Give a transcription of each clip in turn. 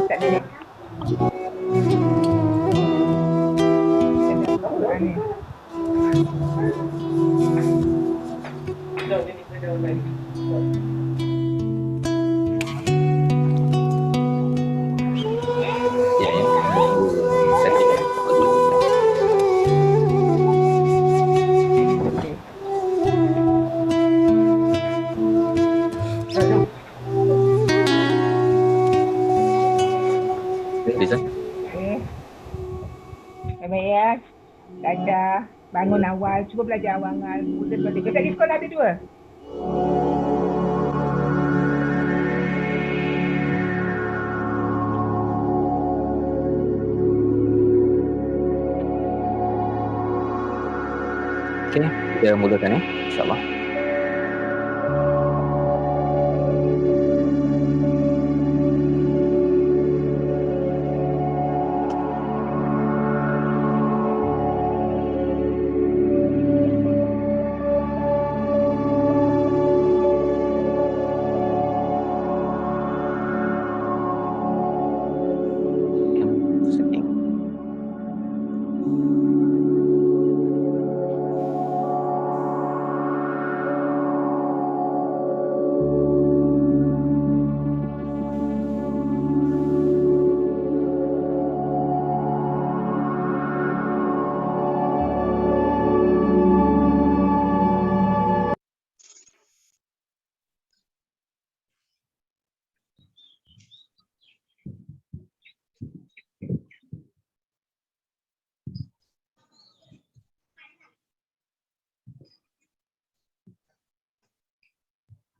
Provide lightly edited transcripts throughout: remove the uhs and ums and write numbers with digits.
Tak ada lagi. Ada apa ni? Ya, ya. Tunggu setting apa dulu. Okey. Lalu, Ya, Rizal. okey. Baik ya. Belajar. Bangun awal. Cuba belajar awal. Betul-betul. Besok di sekolah ada dua. Okey, kita mulakan ya. InsyaAllah. Setting.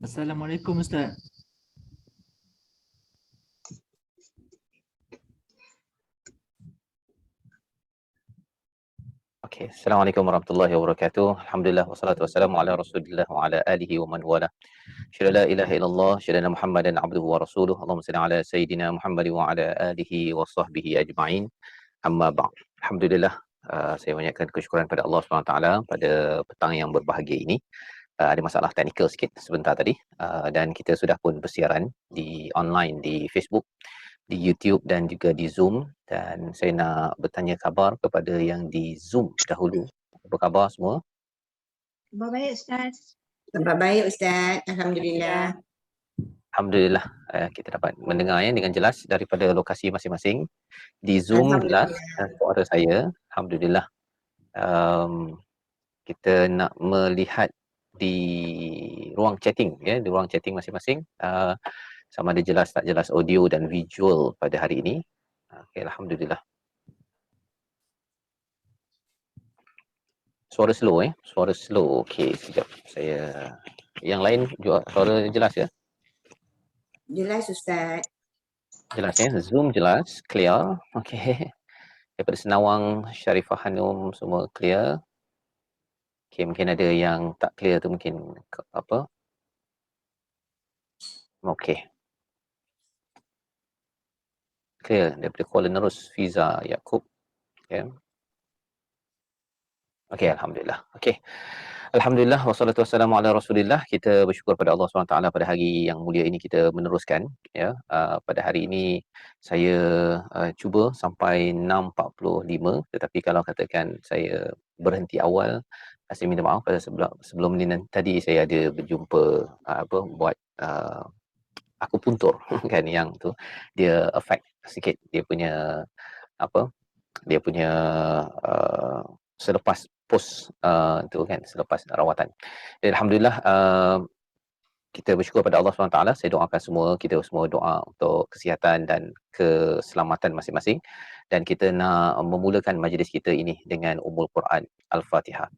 Assalamualaikum Ustaz. Okey, Assalamualaikum warahmatullahi wabarakatuh. Alhamdulillah wassalatu wassalamu ala Rasulillah wa ala alihi wa man wala. Syada la ilaha illallah, syada Muhammadan abduhu wa rasuluh. Allahumma salli ala sayidina Muhammad wa ala alihi wa sahbihi ajma'in. Amma ba'd. Alhamdulillah, saya banyakkan kesyukuran pada Allah SWT pada petang yang berbahagia ini. Ada masalah teknikal sikit sebentar tadi, dan kita sudah pun bersiaran di online di Facebook, di YouTube dan juga di Zoom, dan saya nak bertanya khabar kepada yang di Zoom dahulu. Apa khabar semua? Khabar baik Ustaz. Nampak baik Ustaz. Alhamdulillah. Alhamdulillah, kita dapat mendengar ya dengan jelas daripada lokasi masing-masing. Di Zoom jelas suara saya. Alhamdulillah. Kita nak melihat di ruang chatting ya, di ruang chatting masing-masing, sama ada jelas tak jelas audio dan visual pada hari ini. Okey, alhamdulillah. Suara slow suara slow. Okey, sekejap. Saya yang lain juga suara jelas ya? Jelas Ustaz. Jelas ya, Zoom jelas, clear. Okey. Daripada Senawang, Sharifah Hanum semua clear. Okey, mungkin ada yang tak clear tu mungkin apa? Okey. Clear daripada Kuala Nerus, Fiza Yaakob. Ya. Okey, alhamdulillah. Okey. Alhamdulillah wassalatu wassalamu ala Rasulillah. Kita bersyukur pada Allah SWT pada hari yang mulia ini kita meneruskan ya. Pada hari ini saya cuba sampai 6.45, tetapi kalau katakan saya berhenti awal, saya minta maaf pada sebelum ni tadi saya ada berjumpa buat akupuntur kan, yang tu dia affect sikit dia punya dia punya selepas post tu kan, selepas rawatan. Dan alhamdulillah, kita bersyukur pada Allah SWT. Saya doakan kita semua doa untuk kesihatan dan keselamatan masing-masing, dan kita nak memulakan majlis kita ini dengan Ummul Quran Al-Fatihah.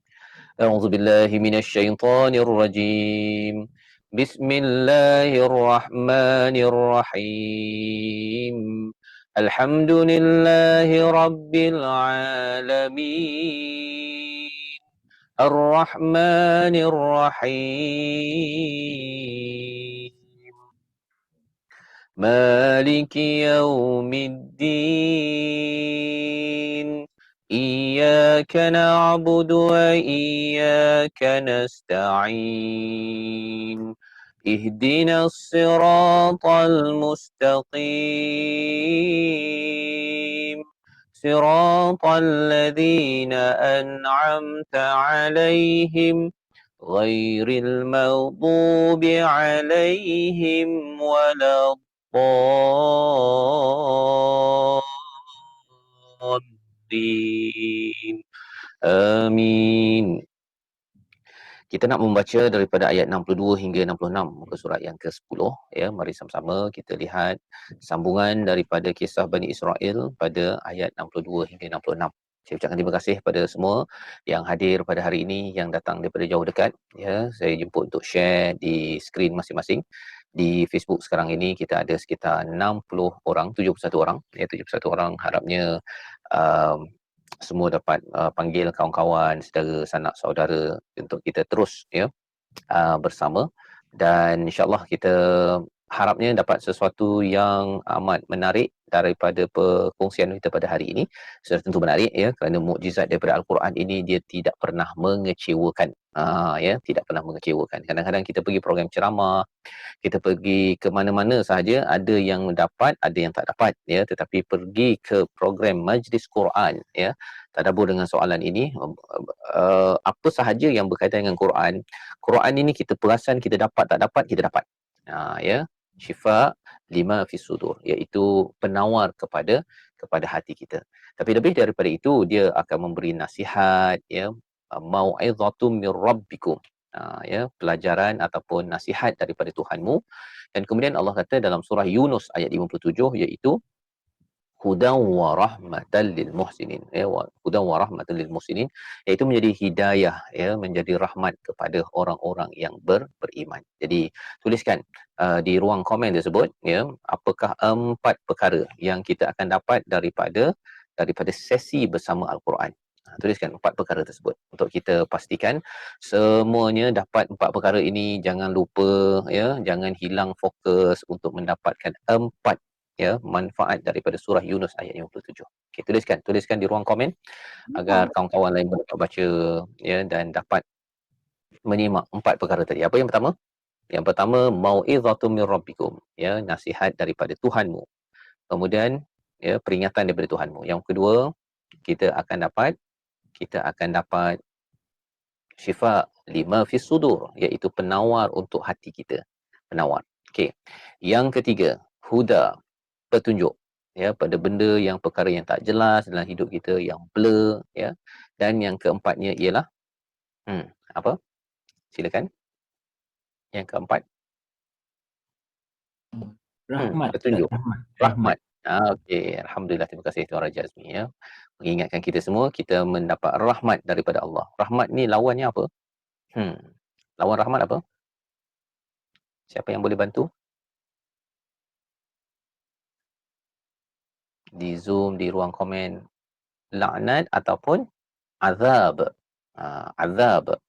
A'udzubillahi minasyaitonirrajim. Bismillahirrahmanirrahim. Alhamdulillahi rabbil alamin. Ar-Rahmanir Rahim. Maliki yaumiddin. إياك نعبد وإياك نستعين اهدنا الصراط المستقيم صراط الذين أنعمت عليهم غير المغضوب عليهم ولا الضالين آمين. Kita nak membaca daripada ayat 62 hingga 66 muka surat yang ke-10 ya. Mari sama-sama kita lihat sambungan daripada kisah Bani Israel pada ayat 62 hingga 66. Saya ucapkan terima kasih kepada semua yang hadir pada hari ini, yang datang daripada jauh dekat ya. Saya jemput untuk share di skrin masing-masing. Di Facebook sekarang ini kita ada sekitar 60 orang, 71 orang ya, 71 orang. Harapnya semua dapat panggil kawan-kawan, saudara, sanak saudara untuk kita terus ya bersama, dan insyaallah kita harapnya dapat sesuatu yang amat menarik daripada perkongsian kita pada hari ini. Sudah tentu menarik ya, kerana mukjizat daripada Al-Quran ini dia tidak pernah mengecewakan. Ya, tidak pernah mengecewakan. Kadang-kadang kita pergi program ceramah, kita pergi ke mana-mana sahaja, ada yang dapat, ada yang tak dapat ya, tetapi pergi ke program majlis Quran ya, tadabbur dengan soalan ini, apa sahaja yang berkaitan dengan Quran ini kita perasan kita dapat, tak dapat kita dapat. Ya, syifa lima fis sudur, iaitu penawar kepada hati kita. Tapi lebih daripada itu, dia akan memberi nasihat ya, mau'izatum mir rabbikum, ya, pelajaran ataupun nasihat daripada Tuhanmu. Dan kemudian Allah kata dalam surah Yunus ayat 57, iaitu hudan wa rahmatan lil muhsinin ya, hudan wa rahmatan lil muhsinin, iaitu menjadi hidayah ya, menjadi rahmat kepada orang-orang yang beriman. Jadi tuliskan di ruang komen tersebut ya, apakah 4 perkara yang kita akan dapat daripada sesi bersama Al-Quran. Tuliskan 4 perkara tersebut untuk kita pastikan semuanya dapat 4 perkara ini. Jangan lupa ya, jangan hilang fokus untuk mendapatkan 4 ya manfaat daripada surah Yunus ayat 57. Okey, tuliskan di ruang komen agar kawan-kawan lain dapat baca ya, dan dapat menyimak 4 perkara tadi. Apa yang pertama? Yang pertama, mau'izatum mir rabbikum ya, nasihat daripada Tuhanmu. Kemudian ya, peringatan daripada Tuhanmu. Yang kedua, kita akan dapat syifa lima fis sudur, iaitu penawar untuk hati kita. Penawar. Okey. Yang ketiga, huda, petunjuk ya, pada benda yang perkara yang tak jelas dalam hidup kita, yang blur ya. Dan yang keempatnya ialah apa? Silakan. Yang keempat, Rahmat. petunjuk. Rahmat. Rahmat. Okey, alhamdulillah, terima kasih Tuan Raja Azmi ya, mengingatkan kita semua kita mendapat rahmat daripada Allah. Rahmat ni lawannya apa? Lawan rahmat apa? Siapa yang boleh bantu? Di Zoom, di ruang komen. Laknat ataupun azab. Azab.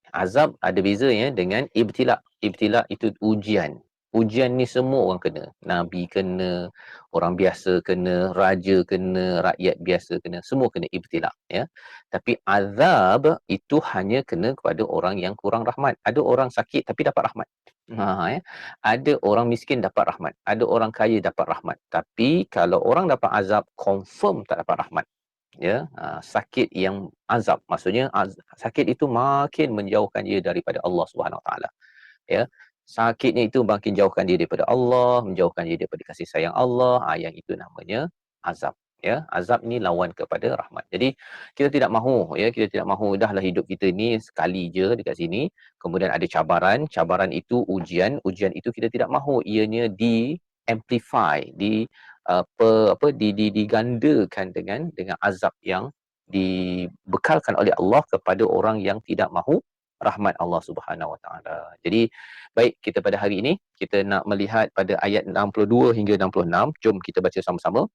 Azab ada beza ya dengan ibtila. Ibtila itu ujian. Ujian ni semua orang kena. Nabi kena, orang biasa kena, raja kena, rakyat biasa kena, semua kena ibtila ya. Tapi azab itu hanya kena kepada orang yang kurang rahmat. Ada orang sakit tapi dapat rahmat. Ya. Ada orang miskin dapat rahmat. Ada orang kaya dapat rahmat. Tapi kalau orang dapat azab, confirm tak dapat rahmat. Ya, sakit yang azab, maksudnya sakit itu makin menjauhkan dia daripada Allah Subhanahu Wa Taala. Ya, sakitnya itu makin jauhkan dia daripada Allah, menjauhkan dia daripada kasih sayang Allah. Yang itu namanya azab. Ya, azab ni lawan kepada rahmat. Jadi kita tidak mahu ya, kita tidak mahu dahlah hidup kita ni sekali je dekat sini, kemudian ada cabaran, cabaran itu ujian, ujian itu kita tidak mahu ianya di amplify, digandakan dengan azab yang dibekalkan oleh Allah kepada orang yang tidak mahu rahmat Allah Subhanahu Wa Taala. Jadi baik, kita pada hari ini kita nak melihat pada ayat 62 hingga 66. Jom kita baca sama-sama.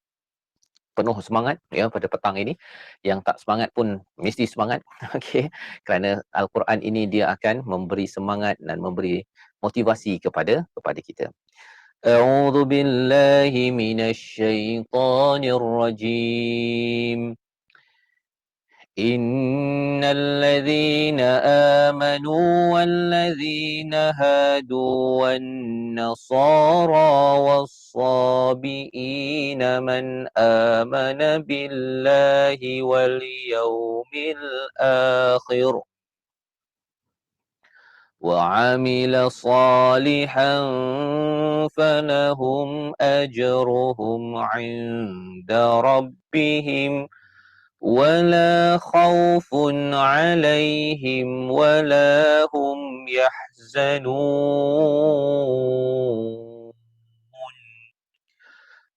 Penuh semangat ya pada petang ini. Yang tak semangat pun mesti semangat. Okey, kerana Al-Quran ini dia akan memberi semangat dan memberi motivasi kepada kita. A'udzu billahi minasy syaithanir rajim. Innal amanu walladzina hadu wan nasara was-sabiina man amana billahi wal yawmil akhir وعمل صالحا فلهم أجرهم عند ربهم ولا خوف عليهم ولا هم يحزنون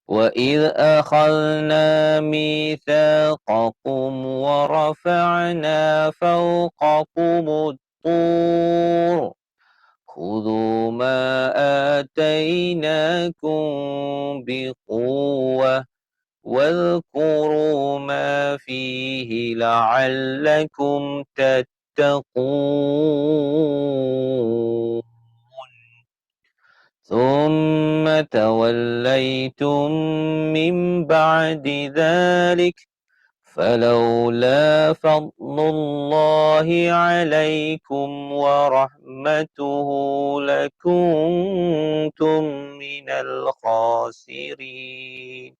وإذ أخذنا ميثاقكم ورفعنا فوقكم الطور خذوا ما آتيناكم بقوة واذكروا ما فيه لعلكم تتقون ثم توليتم من بعد ذلك فلولا فضل الله عليكم ورحمته لكنتم من الخاسرين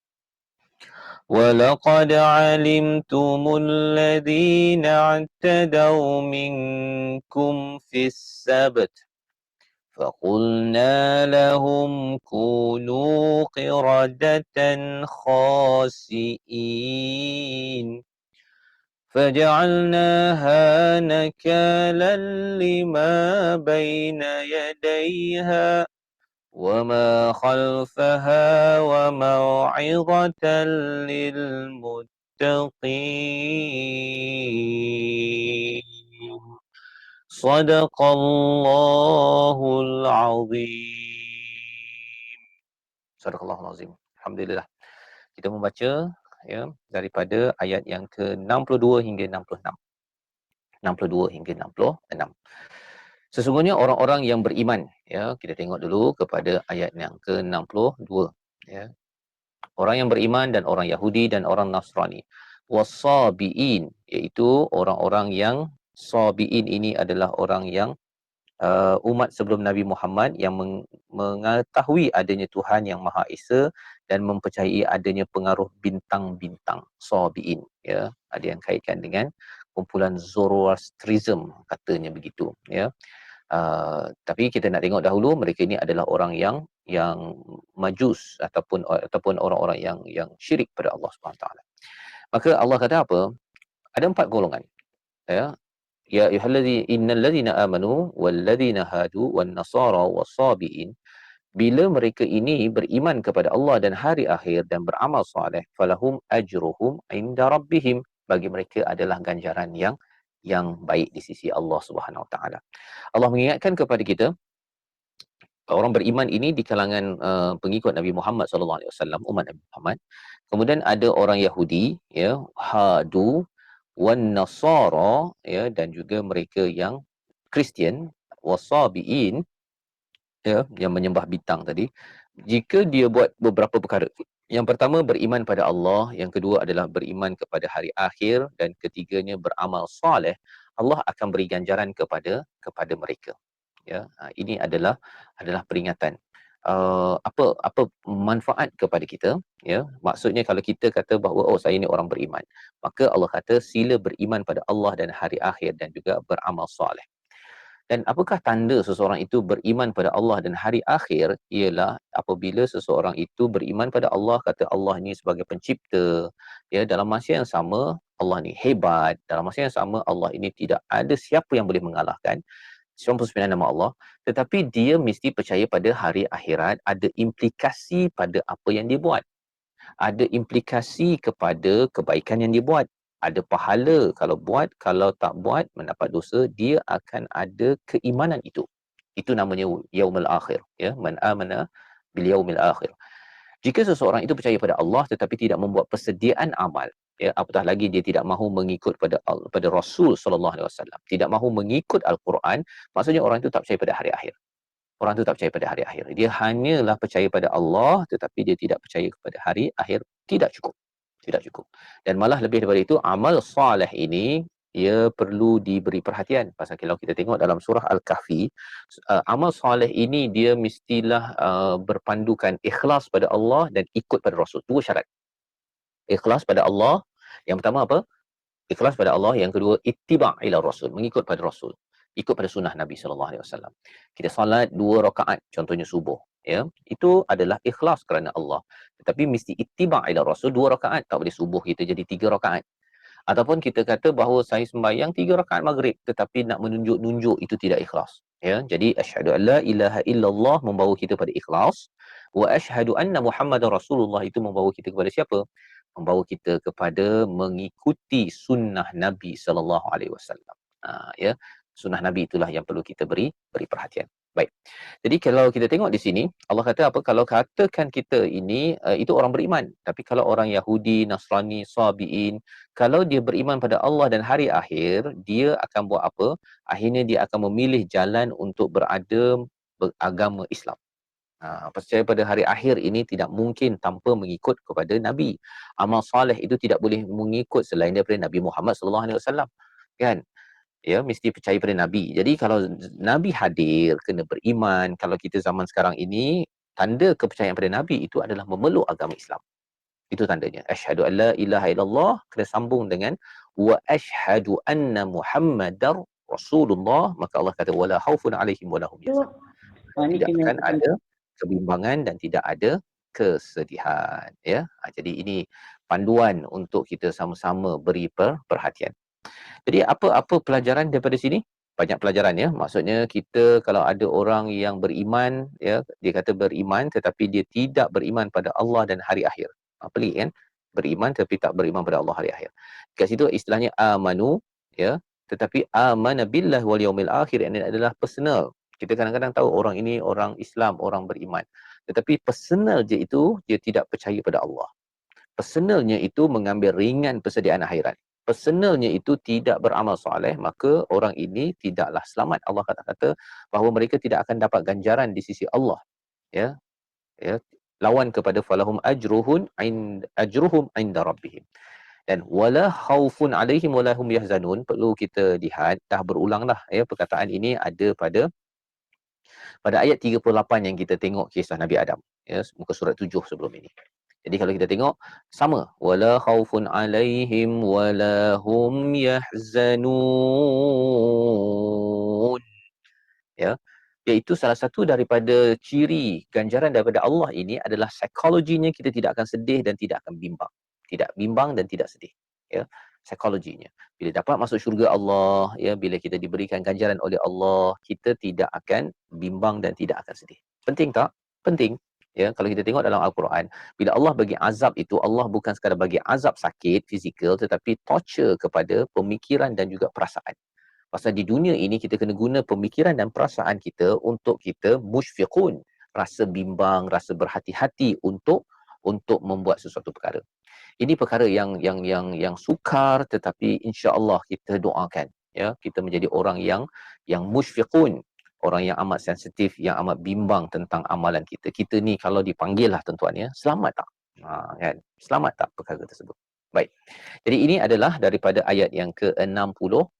ولقد علمتم الذين اعتدوا منكم في السبت فقلنا لهم كونوا قردة خاسئين فجعلناها نكالا لما بين يديها وما خلفها وموعظة للمتقين صدق الله العظيم. Sadaqallahul azim. Alhamdulillah. Kita membaca ya daripada ayat yang ke-62 hingga 66. 62 hingga 66. Sesungguhnya orang-orang yang beriman, ya, kita tengok dulu kepada ayat yang ke-62, ya. Orang yang beriman dan orang Yahudi dan orang Nasrani. Wasabiin, iaitu orang-orang yang sabiin ini adalah orang yang umat sebelum Nabi Muhammad yang mengetahui adanya Tuhan yang Maha Esa dan mempercayai adanya pengaruh bintang-bintang, sabiin, ya. Ada yang kaitkan dengan kumpulan Zoroastrianism, katanya begitu, ya. Tapi kita nak tengok dahulu mereka ini adalah orang yang majus ataupun orang-orang yang syirik pada Allah Subhanahu taala. Maka Allah kata apa? Ada 4 golongan, ya. Ya ayyuhallazi innallazina amanu wallazina hadu wan nasara wasabiin, bila mereka ini beriman kepada Allah dan hari akhir dan beramal soleh, falahum ajruhum inda rabbihim, bagi mereka adalah ganjaran yang baik di sisi Allah Subhanahu Wa Taala. Allah mengingatkan kepada kita orang beriman ini di kalangan pengikut Nabi Muhammad sallallahu alaihi wasallam, umat Nabi Muhammad. Kemudian ada orang Yahudi, ya, hadu wan nasara, ya, dan juga mereka yang Kristian, wasabiin, ya, yang menyembah bintang tadi. Jika dia buat beberapa perkara, yang pertama beriman pada Allah, yang kedua adalah beriman kepada hari akhir, dan ketiganya beramal soleh, Allah akan beri ganjaran kepada mereka, ya. Ini adalah peringatan. Apa manfaat kepada kita, ya. Maksudnya kalau kita kata bahawa saya ni orang beriman, maka Allah kata sila beriman pada Allah dan hari akhir dan juga beramal soleh. Dan apakah tanda seseorang itu beriman pada Allah dan hari akhir? Ialah apabila seseorang itu beriman pada Allah, kata Allah ni sebagai pencipta, ya, dalam masa yang sama Allah ni hebat, dalam masa yang sama Allah ini tidak ada siapa yang boleh mengalahkan, 99 nama Allah, tetapi dia mesti percaya pada hari akhirat, ada implikasi pada apa yang dia buat. Ada implikasi kepada kebaikan yang dia buat. Ada pahala kalau buat, kalau tak buat mendapat dosa, dia akan ada keimanan itu. Itu namanya yaumul akhir, ya, man amana bil yaumil akhir. Jika seseorang itu percaya pada Allah tetapi tidak membuat persediaan amal, ya, apatah lagi dia tidak mahu mengikut pada Rasul sallallahu alaihi wasallam, tidak mahu mengikut Al-Quran, maksudnya orang itu tak percaya pada hari akhir. Orang itu tak percaya pada hari akhir. Dia hanyalah percaya pada Allah tetapi dia tidak percaya kepada hari akhir, tidak cukup. tidak cukup. Dan malah lebih daripada itu, amal soleh ini ia perlu diberi perhatian. Pasal kalau kita tengok dalam surah Al-Kahfi, amal soleh ini dia mestilah berpandukan ikhlas pada Allah dan ikut pada Rasul. Dua syarat. Ikhlas pada Allah, yang pertama apa? Ikhlas pada Allah. Yang kedua, ittiba' ila Rasul, mengikut pada Rasul, ikut pada sunnah Nabi SAW. Kita solat 2 rakaat, contohnya subuh, ya, itu adalah ikhlas kerana Allah. Tetapi mesti ittiba' ila Rasul 2 rakaat, tak boleh subuh kita jadi 3 rakaat. Ataupun kita kata bahawa saya sembahyang 3 rakaat maghrib tetapi nak menunjuk-nunjuk, itu tidak ikhlas. Ya, jadi asyhadu an la ilaha illallah membawa kita pada ikhlas, wa asyhadu anna Muhammadar Rasulullah itu membawa kita kepada siapa? Membawa kita kepada mengikuti sunnah Nabi sallallahu alaihi wasallam. Ya, sunnah Nabi itulah yang perlu kita beri perhatian. Baik. Jadi kalau kita tengok di sini, Allah kata apa? Kalau katakan kita ini itu orang beriman, tapi kalau orang Yahudi, Nasrani, Sabiin, kalau dia beriman pada Allah dan hari akhir, dia akan buat apa? Akhirnya dia akan memilih jalan untuk beragama Islam. Percaya pada hari akhir ini tidak mungkin tanpa mengikut kepada Nabi. Amal soleh itu tidak boleh mengikut selain daripada Nabi Muhammad sallallahu alaihi wasallam. Kan? Ya, mesti percaya pada Nabi. Jadi kalau Nabi hadir, kena beriman. Kalau kita zaman sekarang ini, tanda kepercayaan pada Nabi itu adalah memeluk agama Islam. Itu tandanya. Asyhadu an la ilaha illallah, kena sambung dengan wa asyhadu anna Muhammadar Rasulullah, maka Allah kata wala khaufun alaihim wala hum yahzanun. Tidak akan ada kebimbangan dan tidak ada kesedihan, ya. Jadi ini panduan untuk kita sama-sama beri perhatian. Jadi apa pelajaran daripada sini? Banyak pelajaran, ya. Maksudnya kita kalau ada orang yang beriman, ya, dia kata beriman tetapi dia tidak beriman pada Allah dan hari akhir. Pelik kan? Beriman tetapi tak beriman pada Allah hari akhir. Kat situ istilahnya amanu, ya, tetapi amana billah wal yaumil akhir, ini adalah personal. Kita kadang-kadang tahu orang ini orang Islam, orang beriman. Tetapi personal je itu dia tidak percaya pada Allah. Personalnya itu mengambil ringan persediaan akhirat. Personalnya itu tidak beramal soleh, maka orang ini tidaklah selamat. Allah kata bahawa mereka tidak akan dapat ganjaran di sisi Allah. Ya, ya, lawan kepada falahum ajruhum inda rabbihim. Dan wala khaufun alaihim wala hum yahzanun, perlu kita lihat, dah berulanglah, ya, perkataan ini ada pada ayat 38 yang kita tengok kisah Nabi Adam, ya, muka surat 7 sebelum ini. Jadi kalau kita tengok sama, wala khaufun alaihim wala hum yahzanun, ya, iaitu salah satu daripada ciri ganjaran daripada Allah ini adalah psikologinya kita tidak akan sedih dan tidak akan bimbang. Tidak bimbang dan tidak sedih, ya, psikologinya. Bila dapat masuk syurga Allah, ya, bila kita diberikan ganjaran oleh Allah, kita tidak akan bimbang dan tidak akan sedih. Penting tak? Penting. Ya, kalau kita tengok dalam Al-Quran, bila Allah bagi azab itu, Allah bukan sekadar bagi azab sakit, fizikal, tetapi torture kepada pemikiran dan juga perasaan. Pasal di dunia ini kita kena guna pemikiran dan perasaan kita untuk kita musyfiqun, rasa bimbang, rasa berhati-hati untuk membuat sesuatu perkara. Ini perkara yang sukar, tetapi insya-Allah kita doakan, ya, kita menjadi orang yang musyfiqun, orang yang amat sensitif, yang amat bimbang tentang amalan kita. Kita ni kalau dipanggil lah tuan-tuan, ya, selamat tak? Kan? Selamat tak perkara tersebut? Baik. Jadi ini adalah daripada ayat yang ke-62.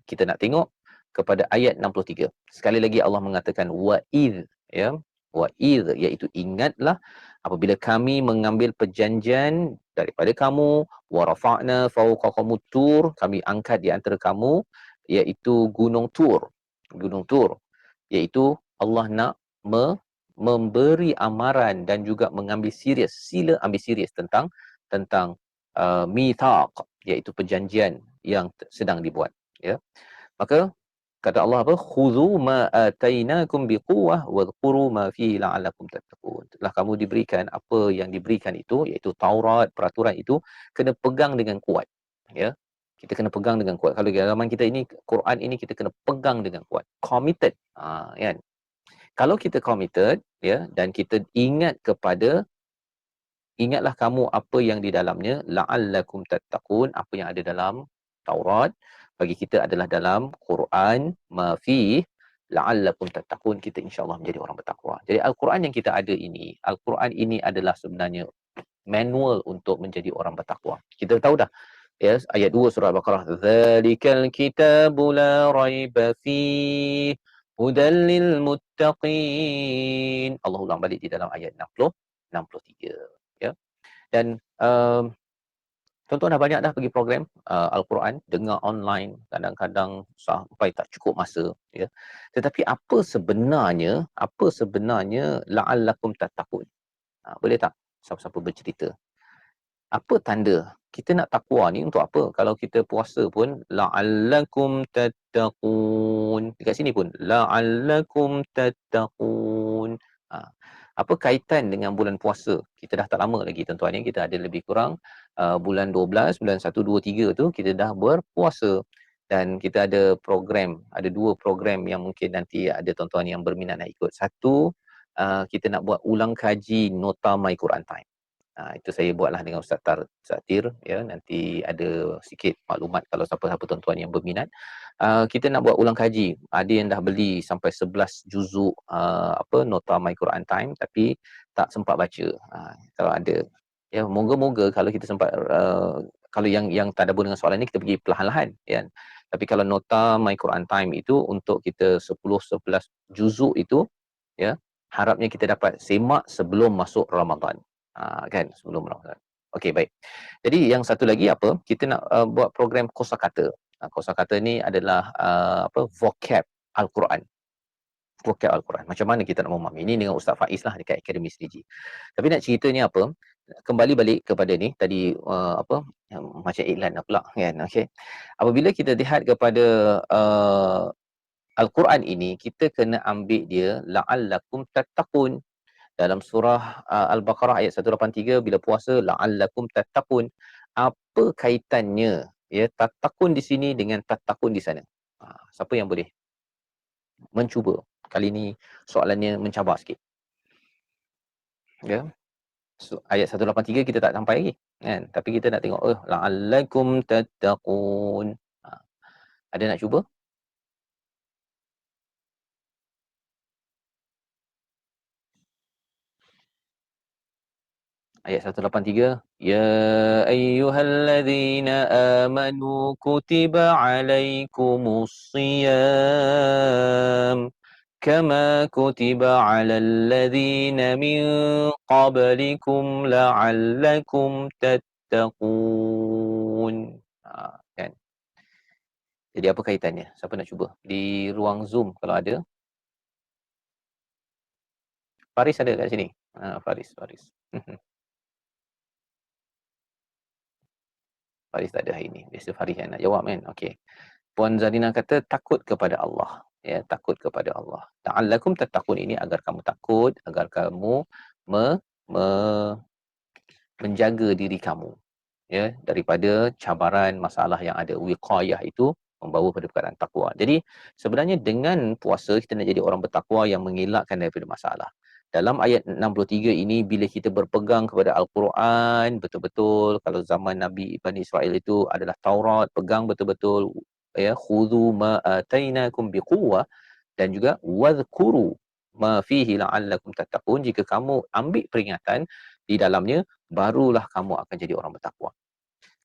Kita nak tengok kepada ayat 63. Sekali lagi Allah mengatakan wa'idh, ya, wa'idh, iaitu ingatlah apabila kami mengambil perjanjian daripada kamu, wa rafa'na fawqakumut tur, kami angkat di antara kamu, iaitu gunung Tur. Gunung Tur, iaitu Allah nak memberi amaran dan juga mengambil serius, sila ambil serius tentang mithaq, iaitu perjanjian yang sedang dibuat, ya. Maka kata Allah apa? Khudhu ma atainakum biquwwah wadhkuru ma fihi la'allakum tattaqun. Telah kamu diberikan apa yang diberikan itu, iaitu Taurat, peraturan itu, kena pegang dengan kuat, ya. Kita kena pegang dengan kuat. Kalau zaman kita ini, Quran ini kita kena pegang dengan kuat. Committed. Kan? Kalau kita committed, ya, dan kita ingatlah kamu apa yang di dalamnya, la'allakum tattaqun, apa yang ada dalam Taurat, bagi kita adalah dalam Quran, ma fi la'allakum tattaqun, kita insya-Allah menjadi orang bertakwa. Jadi Al-Quran yang kita ada ini, Al-Quran ini adalah sebenarnya manual untuk menjadi orang bertakwa. Kita tahu dah, ya, ayat 2 surah Al-Baqarah, "Dzalikal kitabu la raiba fihi hudal lil muttaqin." Allah ulang balik di dalam ayat 63, ya. Dan tuan-tuan dah banyak dah pergi program Al-Quran, dengar online, kadang-kadang sampai tak cukup masa, ya. Tetapi apa sebenarnya la'allakum tattaqun? Boleh tak siapa-siapa bercerita? Apa tanda kita nak takwa ni untuk apa? Kalau kita puasa pun la'allakum tattaqun. Dekat sini pun la'allakum tattaqun. Apa kaitan dengan bulan puasa? Kita dah tak lama lagi tuan-tuan ni, kita ada lebih kurang bulan 12, bulan 1 2 3 tu kita dah berpuasa. Dan kita ada program, ada 2 program yang mungkin nanti ada tuan-tuan yang berminat nak ikut. Satu, kita nak buat ulang kaji nota My Quran Time. Itu saya buatlah dengan Ustaz Satir, ya. Nanti ada sikit maklumat kalau siapa-siapa tuan-tuan yang berminat. Kita nak buat ulang kaji. Ada yang dah beli sampai 11 juzuk nota My Quran Time tapi tak sempat baca. Kalau ada, ya, moga-moga kalau kita sempat, kalau yang tak ada hubungan dengan soalan ni kita pergi perlahan-lahan, ya. Tapi kalau nota My Quran Time itu untuk kita 10-11 juzuk itu, ya, harapnya kita dapat semak sebelum masuk Ramadan. Kan, sebelum Ramadan. Okey, baik. Jadi yang satu lagi apa? Kita nak buat program kosakata. Kosakata ni adalah vocab Al-Quran. Vocab Al-Quran. Macam mana kita nak memahami? Ini dengan Ustaz Faiz lah dekat Akademi Seliji. Tapi nak ceritanya apa? Kembali balik kepada ni tadi, macam iklan dah pula, kan? Okey. Apabila kita lihat kepada Al-Quran ini, kita kena ambil dia la'allakum tattaqun. Dalam surah Al-Baqarah ayat 183, bila puasa la'allakum tattaqun. Apa kaitannya, ya, tattaqun di sini dengan tattaqun di sana? Siapa yang boleh mencuba? Kali ni soalannya mencabar sikit. Ya. Ayat 183 kita tak sampai lagi, kan? Tapi kita nak tengok la'allakum tattaqun. Ada nak cuba? Ayat 183, ya ayyuhalladzina amanu kutiba alaikumus siyam kama kutiba alal ladzina min qablikum la'allakum tattaqun. Kan? Jadi apa kaitannya? Siapa nak cuba? Di ruang Zoom kalau ada. Faris ada kat sini. Faris. Faris tak ada hari ni. Biasa Faris yang nak jawab, kan? Okey. Puan Zarina kata takut kepada Allah. Ya, takut kepada Allah. Ta'allakum tattaqun ini agar kamu takut, agar kamu menjaga diri kamu, ya, daripada cabaran masalah yang ada. Wiqayah itu membawa pada perkataan takwa. Jadi sebenarnya dengan puasa kita nak jadi orang bertakwa yang mengelakkan daripada masalah. Dalam ayat 63 ini, bila kita berpegang kepada Al-Quran betul-betul, kalau zaman Nabi Bani Israel itu adalah Taurat, pegang betul-betul, ya, khudhu ma atainakum biquwwah, dan juga wadhkuru ma fihi la'allakum tattaqun. Jika kamu ambil peringatan di dalamnya, barulah kamu akan jadi orang bertakwa.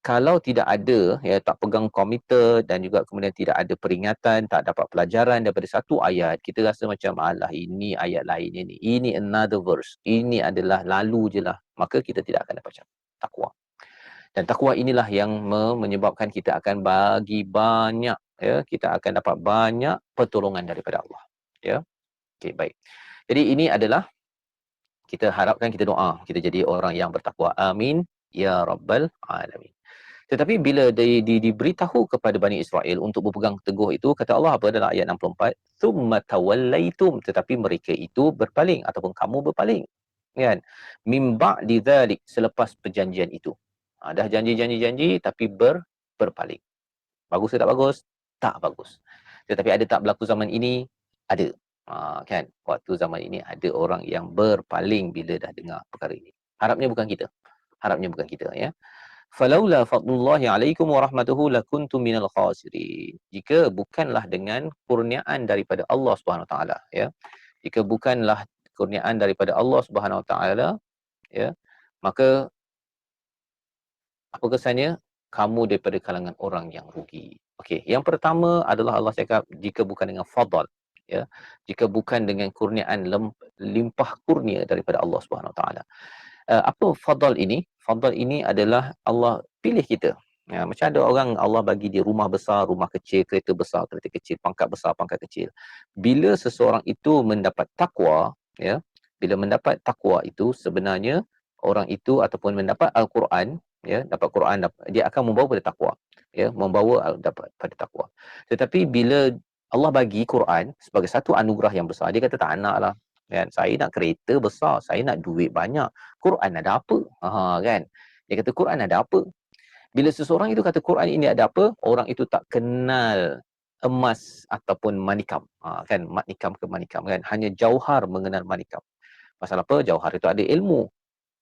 Kalau tidak ada, ya, tak pegang komputer dan juga kemudian tidak ada peringatan, tak dapat pelajaran daripada satu ayat, kita rasa macam alah ini ayat lain ini another verse, ini adalah lalu je lah, maka kita tidak akan dapat takwa. Dan takwa inilah yang menyebabkan kita akan bagi banyak, ya, kita akan dapat banyak pertolongan daripada Allah, ya. Okey, baik. Jadi ini adalah kita harapkan, kita doa kita jadi orang yang bertakwa. Amin ya rabbal alamin. Tetapi bila diberitahu kepada Bani Israel untuk berpegang teguh itu, kata Allah apa dalam ayat 64, "Tsumma tawallaitum", tetapi mereka itu berpaling ataupun kamu berpaling, kan? Mim ba'di dzalik, selepas perjanjian itu. Dah janji tapi berpaling. Bagus ke tak bagus? Tak bagus. Tetapi ada tak berlaku zaman ini? Ada. Kan? Waktu zaman ini ada orang yang berpaling bila dah dengar perkara ini. Harapnya bukan kita, ya. Falaula fadlullahi alaikum wa rahmatuhu lakuntum minal khasirin. Jika bukanlah dengan kurniaan daripada Allah Subhanahu wa taala, ya. Jika bukanlah kurniaan daripada Allah Subhanahu wa taala, ya, maka apa kesannya? Kamu daripada kalangan orang yang rugi. Okey, yang pertama adalah Allah cakap jika bukan dengan fadal, ya. Jika bukan dengan kurniaan limpah kurnia daripada Allah Subhanahu Wa Taala. Apa fadal ini? Fadal ini adalah Allah pilih kita. Ya, macam ada orang Allah bagi dia rumah besar, rumah kecil, kereta besar, kereta kecil, pangkat besar, pangkat kecil. Bila seseorang itu mendapat takwa, ya, bila mendapat takwa itu sebenarnya orang itu ataupun mendapat Al-Quran, ya, dapat Quran, dia akan membawa pada takwa, ya, membawa dapat pada takwa. Tetapi bila Allah bagi Quran sebagai satu anugerah yang besar, dia kata tak nak lah. Kan? Saya nak kereta besar, saya nak duit banyak. Quran ada apa? Kan? Dia kata Quran ada apa? Bila seseorang itu kata Quran ini ada apa, orang itu tak kenal emas ataupun manikam. Kan? Manikam ke manikam kan? Hanya jauhar mengenal manikam. Pasal apa? Jauhar itu ada ilmu.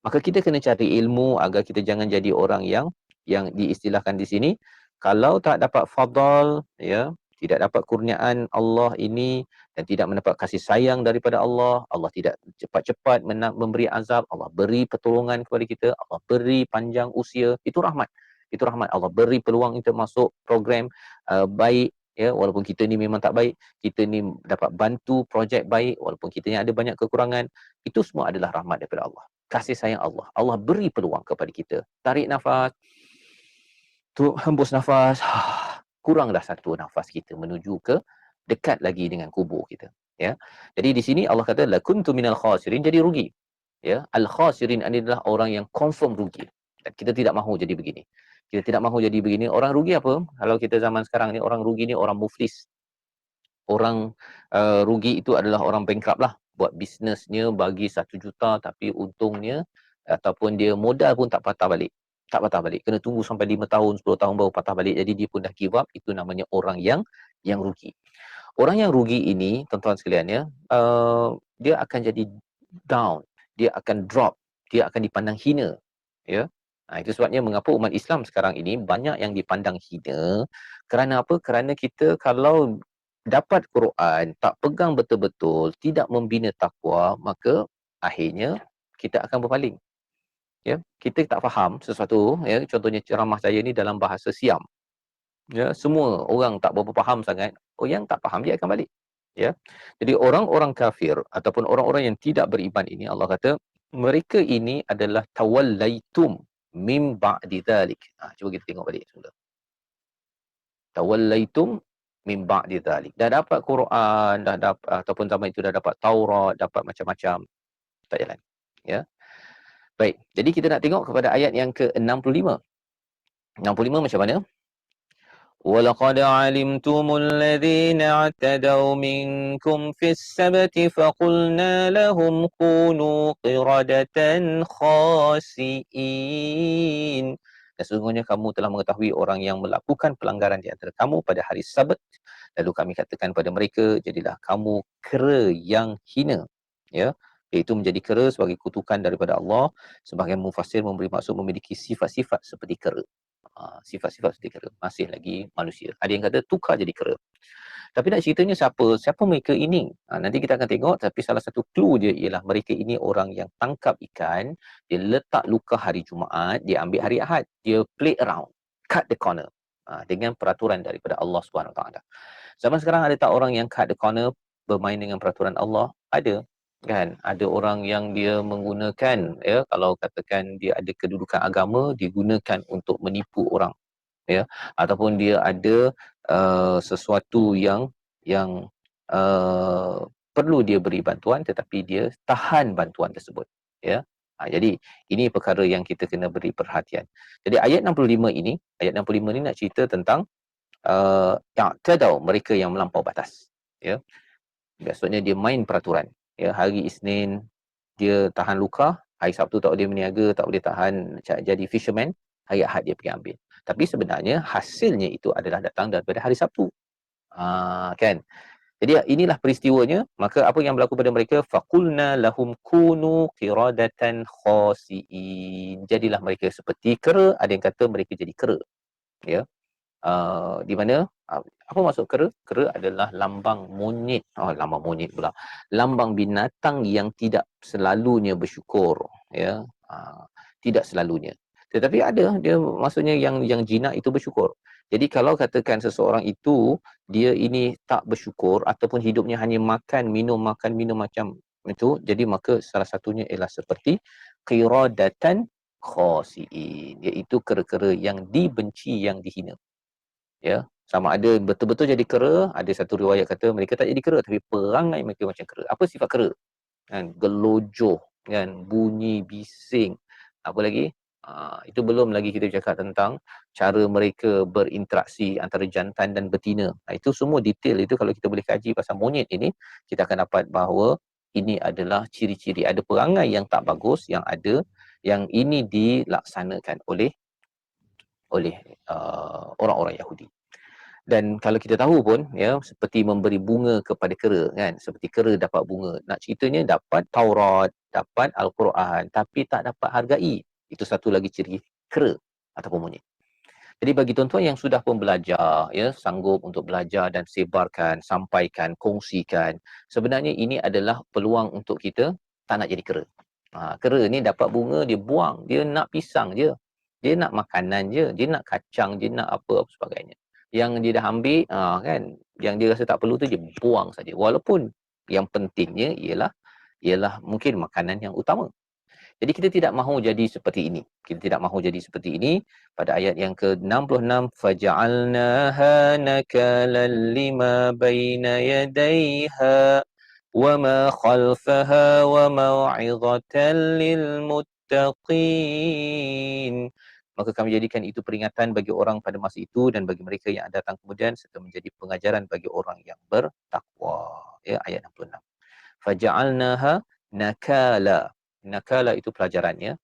Maka kita kena cari ilmu agar kita jangan jadi orang yang diistilahkan di sini. Kalau tak dapat fadal, ya, tidak dapat kurniaan Allah ini dan tidak mendapat kasih sayang daripada Allah, Allah tidak cepat-cepat memberi azab, Allah beri pertolongan kepada kita, Allah beri panjang usia, itu rahmat. Itu rahmat. Allah beri peluang untuk masuk program baik, ya, walaupun kita ni memang tak baik, kita ni dapat bantu projek baik walaupun kita ni ada banyak kekurangan, itu semua adalah rahmat daripada Allah. Kasih sayang Allah. Allah beri peluang kepada kita. Tarik nafas, hembus nafas, kurang dah satu nafas kita menuju ke dekat lagi dengan kubur kita, ya. Jadi di sini Allah kata la kuntu minal khasirin, jadi rugi, ya. Al khasirin adalah orang yang confirm rugi. Dan kita tidak mahu jadi begini. Kita tidak mahu jadi begini. Orang rugi apa? Kalau kita zaman sekarang ni, orang rugi ni orang muflis. Orang rugi itu adalah orang bankrupt lah. Buat bisnesnya bagi 1 juta tapi untungnya ataupun dia modal pun tak patah balik. Tak patah balik. Kena tunggu sampai 5 tahun, 10 tahun baru patah balik. Jadi dia pun dah give up. Itu namanya orang yang rugi. Orang yang rugi ini, tuan-tuan sekalian, ya, dia akan jadi down. Dia akan drop. Dia akan dipandang hina. Ya. Itu sebabnya mengapa umat Islam sekarang ini banyak yang dipandang hina. Kerana apa? Kerana kita kalau dapat Quran, tak pegang betul-betul, tidak membina takwa, maka akhirnya kita akan berpaling. Ya, kita tak faham sesuatu, ya, contohnya ceramah saya ni dalam bahasa Siam. Ya, semua orang tak berapa faham sangat, yang tak faham dia akan balik. Ya. Jadi orang-orang kafir ataupun orang-orang yang tidak beriman ini, Allah kata mereka ini adalah tawallaitum mim ba'di dzalik. Cuba kita tengok balik sebentar. Tawallaitum min ba'di dzalik. Dah dapat Quran, dah dapat ataupun zaman itu dah dapat Taurat, dapat macam-macam, tak jalan. Ya. Baik. Jadi kita nak tengok kepada ayat yang ke-65. 65 macam mana? وَلَقَدْ عَلِمْتُمُ الَّذِينَ اعْتَدَوْا مِنْكُمْ فِي السَّبْتِ فَقُلْنَا لَهُمْ كُونُوا قِرَدَةً خَاسِئِينَ. Dan sesungguhnya kamu telah mengetahui orang yang melakukan pelanggaran di antara kamu pada hari Sabat. Lalu kami katakan pada mereka, jadilah kamu kera yang hina. Ya, iaitu menjadi kera sebagai kutukan daripada Allah. Sebahagian mufassir memberi maksud memiliki sifat-sifat seperti kera. Sifat-sifat seperti kera, masih lagi manusia. Ada yang kata tukar jadi kera. Tapi nak ceritanya siapa mereka ini? Nanti kita akan tengok, tapi salah satu clue dia ialah mereka ini orang yang tangkap ikan, dia letak luka hari Jumaat, dia ambil hari Ahad, dia play around, cut the corner dengan peraturan daripada Allah Subhanahu Wa Taala. Zaman sekarang ada tak orang yang cut the corner, bermain dengan peraturan Allah? Ada. Kan, ada orang yang dia menggunakan, ya, kalau katakan dia ada kedudukan agama, digunakan untuk menipu orang, ya, ataupun dia ada sesuatu yang perlu dia beri bantuan tetapi dia tahan bantuan tersebut, ya. Jadi ini perkara yang kita kena beri perhatian. Jadi ayat 65 ini nak cerita tentang i'tadau, mereka yang melampau batas, ya. Maksudnya dia main peraturan. Ya, hari Isnin dia tahan luka, hari Sabtu tak boleh berniaga, tak boleh tahan jadi fisherman, hari Ahad dia pergi ambil. Tapi sebenarnya hasilnya itu adalah datang daripada hari Sabtu. Kan? Jadi inilah peristiwanya. Maka apa yang berlaku pada mereka? Faqulna lahum kunu qiradatan khasiin. Jadilah mereka seperti kera, ada yang kata mereka jadi kera. Ya. Di mana apa maksud kera? Kera adalah lambang monyet. Lambang monyet pula. Lambang binatang yang tidak selalunya bersyukur, ya. tidak selalunya. Tetapi ada dia maksudnya yang jinak itu bersyukur. Jadi kalau katakan seseorang itu dia ini tak bersyukur ataupun hidupnya hanya makan minum macam itu, jadi maka salah satunya ialah seperti qiradatan khasiin, iaitu kera-kera yang dibenci, yang dihina. Ya, sama ada betul-betul jadi kera, ada satu riwayat kata mereka tak jadi kera tapi perangai mereka macam kera. Apa sifat kera? Kan gelojoh, kan bunyi bising, apa lagi, itu belum lagi kita cakap tentang cara mereka berinteraksi antara jantan dan betina. Itu semua detail, itu kalau kita boleh kaji pasal monyet ini, kita akan dapat bahawa ini adalah ciri-ciri ada perangai yang tak bagus yang ada, yang ini dilaksanakan oleh orang-orang Yahudi. Dan kalau kita tahu pun ya, seperti memberi bunga kepada kera kan, seperti kera dapat bunga, nak ceritanya dapat Taurat, dapat Al-Quran tapi tak dapat hargai, itu satu lagi ciri kera ataupun monyet. Jadi bagi tuan-tuan yang sudah pun belajar ya, sanggup untuk belajar dan sebarkan, sampaikan, kongsikan, sebenarnya ini adalah peluang untuk kita tak nak jadi kera. Kera ni dapat bunga dia buang, dia nak pisang je, dia nak makanan je, dia nak kacang, dia nak apa sebagainya. Yang dia dah ambil kan, yang dia rasa tak perlu tu dia buang saja. Walaupun yang pentingnya ialah mungkin makanan yang utama. Jadi kita tidak mahu jadi seperti ini. Kita tidak mahu jadi seperti ini. Pada ayat yang ke-66, faj'alnaha nakalan lima baina yadayha wa ma khalfaha wa mau'izatan lil muttaqin. Maka kami jadikan itu peringatan bagi orang pada masa itu dan bagi mereka yang datang kemudian, serta menjadi pengajaran bagi orang yang bertakwa. Ya, ayat 66. Faja'alnaha nakala. Nakala itu pelajarannya,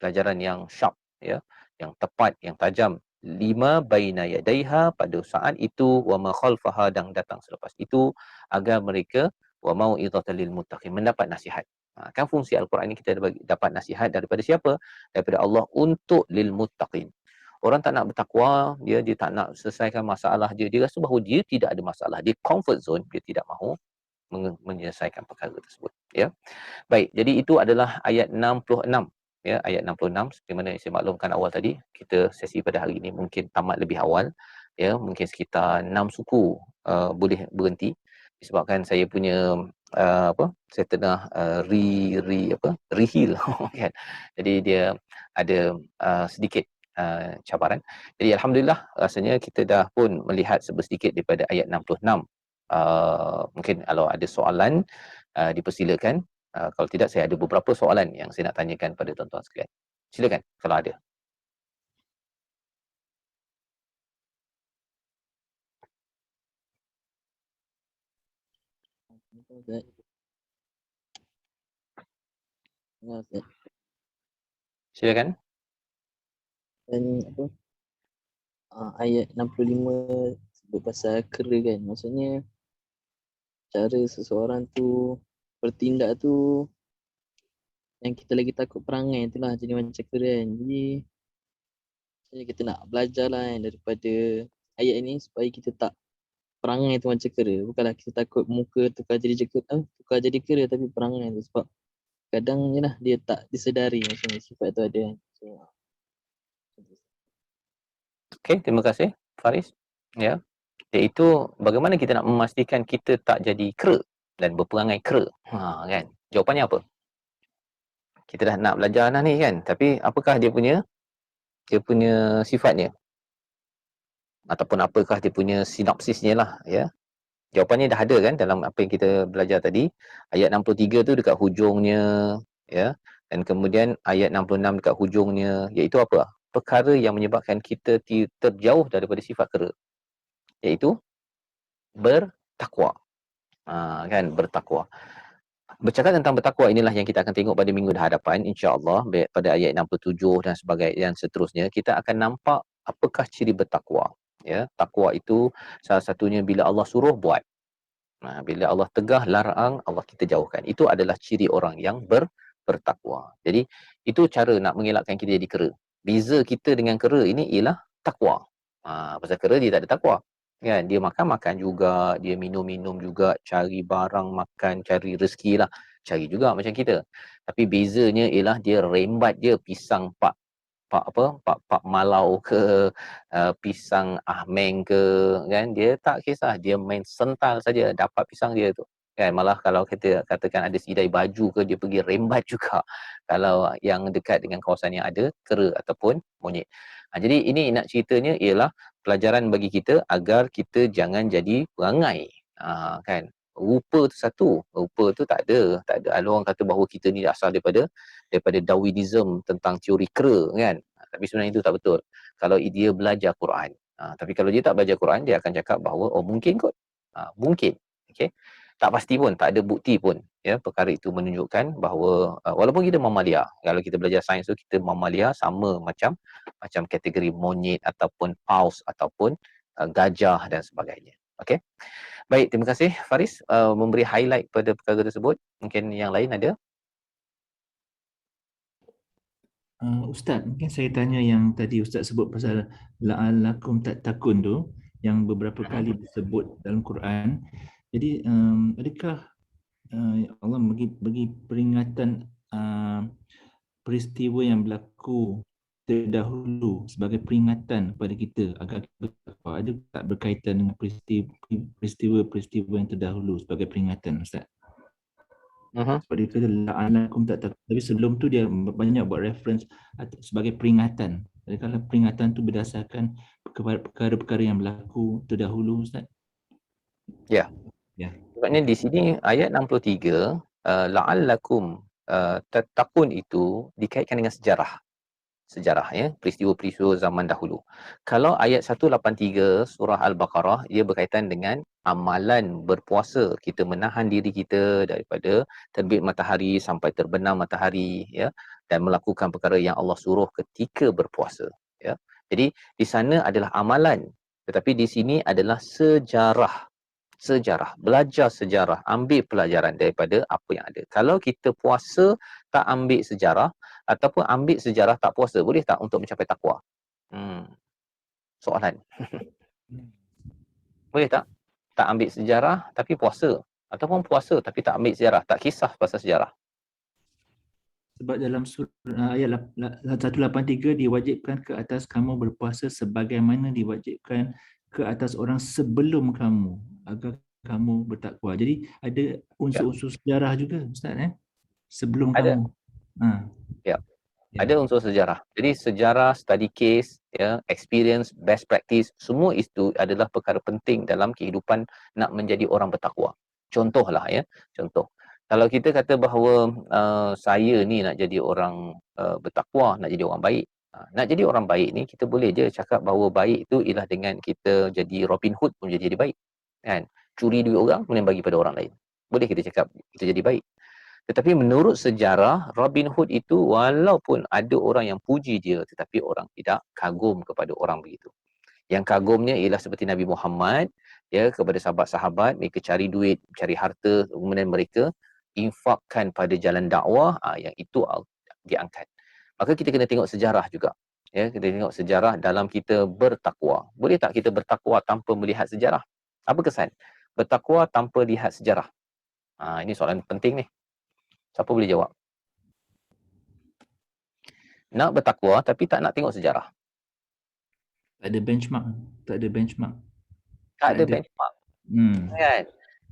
pelajaran yang sharp ya, yang tepat, yang tajam. Lima baina yadaiha, pada saat itu, wa ma khalfaha, dan datang selepas itu, agar mereka wa mau'izatan lil muttaqin, mendapat nasihat. Kan fungsi Al-Quran ini kita dapat nasihat daripada siapa? Daripada Allah untuk lil muttaqin. Orang tak nak bertakwa, dia tak nak selesaikan masalah dia rasa bahawa dia tidak ada masalah, dia comfort zone, dia tidak mahu menyelesaikan perkara tersebut ya. Baik, jadi itu adalah ayat 66 ya, ayat 66 seperti mana yang saya maklumkan awal tadi, kita sesi pada hari ini mungkin tamat lebih awal ya, mungkin sekitar 6 suku boleh berhenti disebabkan saya punya saya tengah reheal kan. Jadi dia ada sedikit cabaran. Jadi alhamdulillah rasanya kita dah pun melihat sedikit daripada ayat 66. Mungkin kalau ada soalan dipersilakan. Kalau tidak, saya ada beberapa soalan yang saya nak tanyakan pada tuan-tuan sekalian. Silakan kalau ada. Silakan. Dan apa? Ayat 65 sebut pasal kera kan. Maksudnya cara seseorang tu bertindak tu yang kita lagi takut perangai tu lah, jadi macam kera kan. Jadi kita nak belajar lah kan daripada ayat ini supaya kita tak perangai tu macam kera. Bukanlah kita takut muka tukar jadi kera tapi perangai tu, sebab kadang je lah dia tak disedari macam sifat tu ada kan. Okey, terima kasih Faris. Ya. Iaitu bagaimana kita nak memastikan kita tak jadi kera dan berperangai kera. Kan. Jawapannya apa? Kita dah nak belajar dah ni kan, tapi apakah dia punya sifatnya? Ataupun apakah dia punya sinopsisnya lah ya. Jawapannya dah ada kan dalam apa yang kita belajar tadi. Ayat 63 tu dekat hujungnya ya. Dan kemudian ayat 66 dekat hujungnya, iaitu apa? Perkara yang menyebabkan kita terjauh daripada sifat kera. Iaitu bertakwa. Kan, bertakwa. Bercakap tentang bertakwa, inilah yang kita akan tengok pada minggu hadapan insya-Allah, pada ayat 67 dan sebagainya dan seterusnya kita akan nampak apakah ciri bertakwa ya. Takwa itu salah satunya bila Allah suruh buat. Bila Allah tegah larang, Allah kita jauhkan. Itu adalah ciri orang yang bertakwa. Jadi itu cara nak mengelakkan kita jadi kera. Beza kita dengan kera ini ialah takwa. Pasal kera dia tak ada takwa. Kan, dia makan juga, dia minum juga, cari barang makan, cari rezeki lah. cari juga macam kita. Tapi bezanya ialah dia rembat je pisang pak malau ke, pisang ahmeng ke, kan, dia tak kisah, dia main sental saja dapat pisang dia tu, kan. Malah kalau kita katakan ada sidai baju ke, dia pergi rembat juga kalau yang dekat dengan kawasan yang ada kera ataupun monyet. Jadi ini nak ceritanya ialah pelajaran bagi kita agar kita jangan jadi perangai, kan. Rupa tu satu, rupa tu tak ada. Ada orang kata bahawa kita ni asal daripada Darwinism tentang teori kera, kan. Tapi sebenarnya itu tak betul. Kalau dia belajar Quran. Tapi kalau dia tak belajar Quran, dia akan cakap bahawa oh mungkin kot. Mungkin. Okey. Tak pasti pun, tak ada bukti pun, ya. Perkara itu menunjukkan bahawa walaupun kita mamalia, kalau kita belajar sains tu kita mamalia sama macam kategori monyet ataupun paus ataupun gajah dan sebagainya. Okey. Baik, terima kasih Faris memberi highlight pada perkara tersebut. Mungkin yang lain ada? Ustaz, mungkin saya tanya yang tadi Ustaz sebut pasal la'allakum tattaqun tu, yang beberapa kali disebut dalam Quran. Jadi adakah Allah bagi peringatan peristiwa yang berlaku terdahulu sebagai peringatan kepada kita agar kita bertakwa? Ada tak berkaitan dengan peristiwa-peristiwa yang terdahulu sebagai peringatan, Ustaz? Sebab dia kata la'anakum tattaqun, tapi sebelum tu dia banyak buat reference sebagai peringatan. Adakah peringatan tu berdasarkan perkara-perkara yang berlaku terdahulu, Ustaz? Ya. Sebabnya di sini ayat 63 la'allakum tattaqun itu dikaitkan dengan sejarah, ya, peristiwa-peristiwa zaman dahulu. Kalau ayat 183 surah Al-Baqarah, ia berkaitan dengan amalan berpuasa, kita menahan diri kita daripada terbit matahari sampai terbenam matahari, ya, dan melakukan perkara yang Allah suruh ketika berpuasa, ya. Jadi di sana adalah amalan, tetapi di sini adalah sejarah, belajar sejarah, ambil pelajaran daripada apa yang ada. Kalau kita puasa tak ambil sejarah ataupun ambil sejarah tak puasa, boleh tak untuk mencapai takwa? Soalan. Boleh tak? Tak ambil sejarah tapi puasa, ataupun puasa tapi tak ambil sejarah, tak kisah pasal sejarah. Sebab dalam ayat 183 diwajibkan ke atas kamu berpuasa sebagaimana diwajibkan ke atas orang sebelum kamu agar kamu bertakwa. Jadi ada unsur-unsur sejarah juga, Ustaz, sebelum ada. kamu. Ya. Ada unsur sejarah. Jadi sejarah, study case, ya, experience, best practice, semua itu adalah perkara penting dalam kehidupan nak menjadi orang bertakwa. Contohlah, ya, contoh. Kalau kita kata bahawa saya ni nak jadi orang bertakwa, nak jadi orang baik. Nak jadi orang baik ni kita boleh je cakap bahawa baik tu ialah dengan kita jadi Robin Hood pun jadi baik, kan? Curi duit orang kemudian bagi pada orang lain. Boleh kita cakap kita jadi baik. Tetapi menurut sejarah, Robin Hood itu walaupun ada orang yang puji dia, tetapi orang tidak kagum kepada orang begitu. Yang kagumnya ialah seperti Nabi Muhammad, ya, kepada sahabat-sahabat, mereka cari duit, cari harta, kemudian mereka infakkan pada jalan dakwah, yang itu diangkat. Maka kita kena tengok sejarah juga. Ya, kita tengok sejarah dalam kita bertakwa. Boleh tak kita bertakwa tanpa melihat sejarah? Apa kesan bertakwa tanpa lihat sejarah? Ini soalan penting ni. Siapa boleh jawab? Nak bertakwa tapi tak nak tengok sejarah. Tak ada benchmark. Tak ada benchmark. Kan?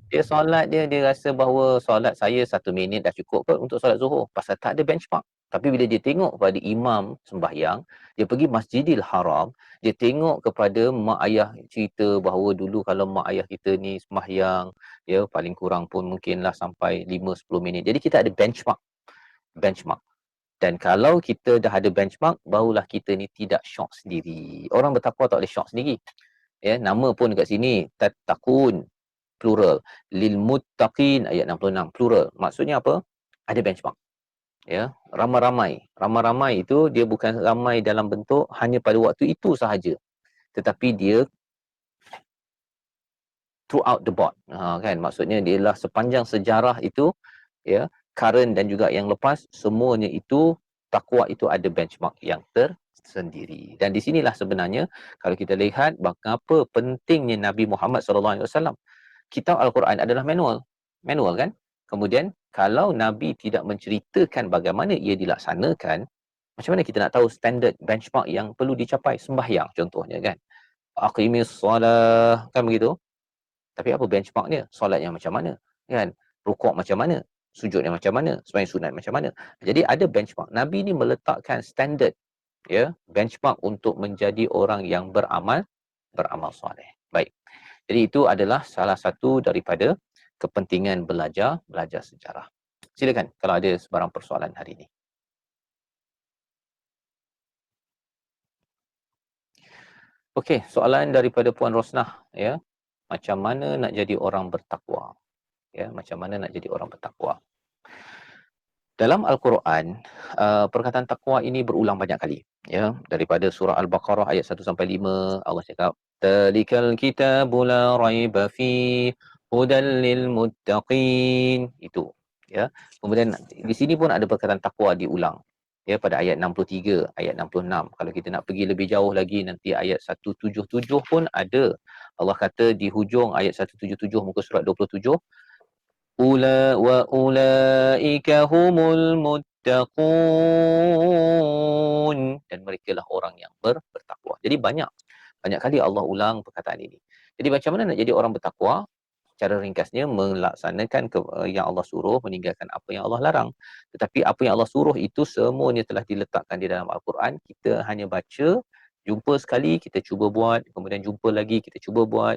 Dia solat dia rasa bahawa solat saya 1 minit dah cukup kot untuk solat Zuhur. Pasal tak ada benchmark. Tapi bila dia tengok pada imam sembahyang, dia pergi Masjidil Haram, dia tengok kepada mak ayah cerita bahawa dulu kalau mak ayah kita ni sembahyang, ya, paling kurang pun mungkinlah sampai 5-10 minit. Jadi kita ada benchmark. Dan kalau kita dah ada benchmark, barulah kita ni tidak syok sendiri. Orang bertakwa tak boleh syok sendiri. Ya, nama pun dekat sini tattaqun, plural. Lil muttaqin, ayat 66, plural. Maksudnya apa? Ada benchmark. Ya, ramai-ramai itu dia bukan ramai dalam bentuk hanya pada waktu itu sahaja, tetapi dia throughout the board, kan, maksudnya dialah sepanjang sejarah itu, ya, current dan juga yang lepas, semuanya itu takwa itu ada benchmark yang tersendiri. Dan di sinilah sebenarnya kalau kita lihat betapa pentingnya Nabi Muhammad SAW. Kitab Al-Quran adalah manual kan. Kemudian Kalau Nabi tidak menceritakan bagaimana ia dilaksanakan, macam mana kita nak tahu standard benchmark yang perlu dicapai? Sembahyang contohnya kan. Aqimis solah, kan begitu? Tapi apa benchmarknya? Solat yang macam mana? Kan? Rukuk macam mana? Sujud yang macam mana? Sembahyang sunat macam mana? Jadi ada benchmark. Nabi ni meletakkan standard, ya, benchmark untuk menjadi orang yang beramal soleh. Baik. Jadi itu adalah salah satu daripada kepentingan belajar sejarah. Silakan kalau ada sebarang persoalan hari ini. Okey, soalan daripada Puan Rosnah, ya. Macam mana nak jadi orang bertakwa? Ya, macam mana nak jadi orang bertakwa? Dalam Al-Quran, perkataan takwa ini berulang banyak kali, ya. Daripada surah Al-Baqarah ayat 1 sampai 5, Allah cakap, "Dzalikal kitabu la raiba fi hudal lil muttaqin." Itu, ya. Kemudian di sini pun ada perkataan takwa diulang. Ya, pada ayat 63, ayat 66. Kalau kita nak pergi lebih jauh lagi, nanti ayat 177 pun ada. Allah kata di hujung ayat 177 muka surat 27, ulaika humul muttaqun, dan mereka lah orang yang bertakwa. Jadi banyak kali Allah ulang perkataan ini. Jadi macam mana nak jadi orang bertakwa? Cara ringkasnya melaksanakan yang Allah suruh, meninggalkan apa yang Allah larang. Tetapi apa yang Allah suruh itu semuanya telah diletakkan di dalam Al-Quran. Kita hanya baca, jumpa sekali, kita cuba buat, kemudian jumpa lagi, kita cuba buat.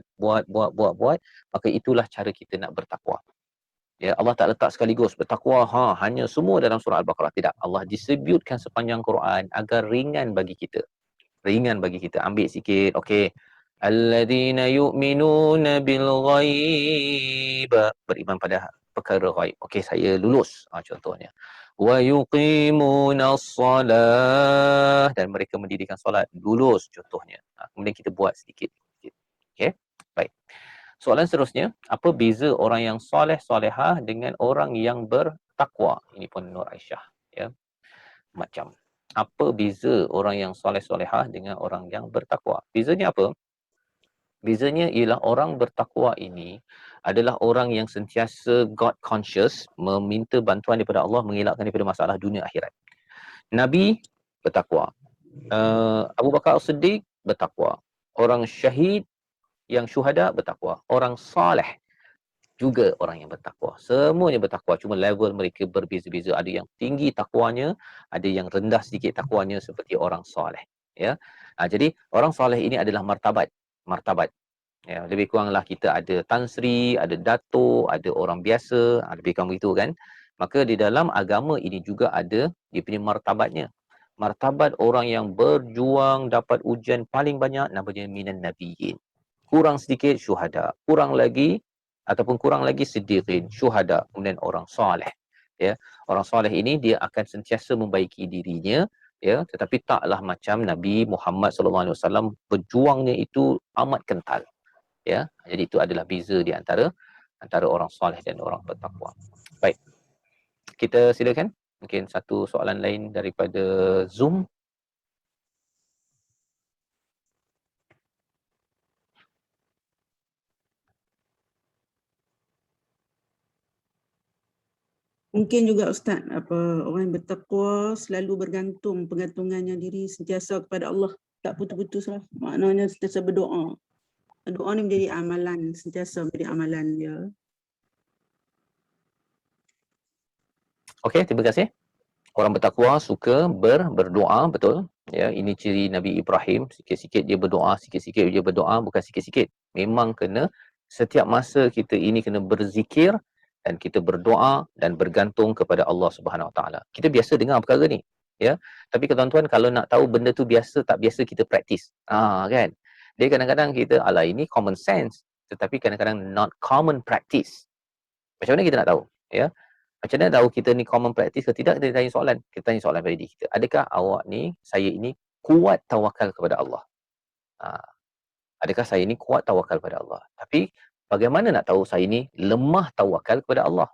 Maka itulah cara kita nak bertakwa. Ya, Allah tak letak sekaligus bertakwa hanya semua dalam surah Al-Baqarah. Tidak. Allah distributkan sepanjang Quran agar ringan bagi kita. Ambil sikit. Okey. Alladzina yu'minuna bil ghaib, beriman pada perkara ghaib. Okey, saya lulus, contohnya. Wa yuqimunas solah, dan mereka mendirikan solat. Lulus contohnya. Kemudian kita buat sedikit. Okey, baik. Soalan seterusnya, apa beza orang yang soleh solehah dengan orang yang bertakwa? Ini pun Nur Aisyah, ya. Macam apa beza orang yang soleh solehah dengan orang yang bertakwa? Bezanya apa? Bezanya ialah orang bertakwa ini adalah orang yang sentiasa God conscious, meminta bantuan daripada Allah, mengelakkan daripada masalah dunia akhirat. Nabi bertakwa. Abu Bakar As-Siddiq bertakwa. Orang syahid yang syuhada bertakwa. Orang saleh juga orang yang bertakwa. Semuanya bertakwa, cuma level mereka berbeza-beza. Ada yang tinggi takwanya, ada yang rendah sedikit takwanya seperti orang soleh. Ya. Jadi orang soleh ini adalah martabat. Ya, lebih kuranglah kita ada Tan Sri, ada Dato', ada orang biasa, lebih kurang begitu kan. Maka di dalam agama ini juga ada dia punya martabatnya. Martabat orang yang berjuang dapat ujian paling banyak namanya minan nabiyyin. Kurang sedikit syuhada, kurang lagi siddiqin, syuhada, kemudian orang soleh. Ya, orang soleh ini dia akan sentiasa membaiki dirinya, ya, tetapi taklah macam Nabi Muhammad SAW, berjuangnya itu amat kental. Ya, jadi itu adalah beza di antara orang soleh dan orang bertakwa. Baik, kita silakan mungkin satu soalan lain daripada Zoom. Mungkin juga Ustaz, orang yang bertakwa selalu pergantungannya diri sentiasa kepada Allah, tak putus-putus lah. Maknanya sentiasa berdoa. Doa ni menjadi amalan, sentiasa menjadi amalan dia. Okey, terima kasih. Orang bertakwa suka berdoa, betul. Ya, ini ciri Nabi Ibrahim. Sikit-sikit dia berdoa, bukan sikit-sikit. Memang kena setiap masa kita ini kena berzikir dan kita berdoa dan bergantung kepada Allah Subhanahu Wa Taala. Kita biasa dengar perkara ni, ya. Tapi tuan-tuan kalau nak tahu benda tu biasa tak biasa, kita praktis. Kan? Dia kadang-kadang kita ini common sense, tetapi kadang-kadang not common practice. Macam mana kita nak tahu, ya? Macam mana tahu kita ni common practice ke tidak? Kita tanya soalan. Kita tanya soalan pada diri kita. Adakah awak ni, saya ini kuat tawakal kepada Allah? Adakah saya ini kuat tawakal kepada Allah? Tapi bagaimana nak tahu saya ini lemah tawakal kepada Allah?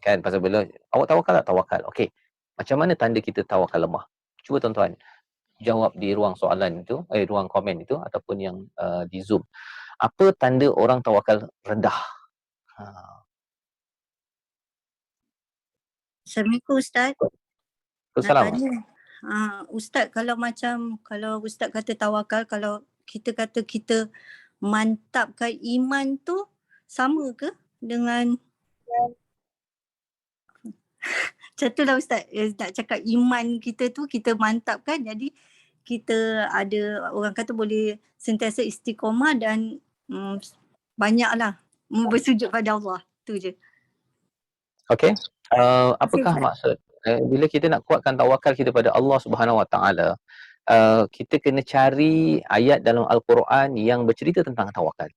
Kan, pasal bila awak tawakal tak? Tawakal. Okey. Macam mana tanda kita tawakal lemah? Cuba tuan-tuan jawab di ruang soalan itu, ruang komen itu ataupun yang di Zoom. Apa tanda orang tawakal rendah? Assalamualaikum Ustaz. Nak Assalamualaikum. tanya, Ustaz, kalau Ustaz kata tawakal, kalau kita kata kita mantapkan iman tu sama ke dengan macam tu lah Ustaz, nak cakap iman kita tu kita mantapkan, jadi kita ada, orang kata boleh sentiasa istiqomah dan banyaklah bersujud pada Allah. Tu je. Okey. Apakah Ustaz. maksud bila kita nak kuatkan tawakal kita pada Allah Subhanahu Wa Taala, kita kena cari ayat dalam Al-Quran yang bercerita tentang tawakal.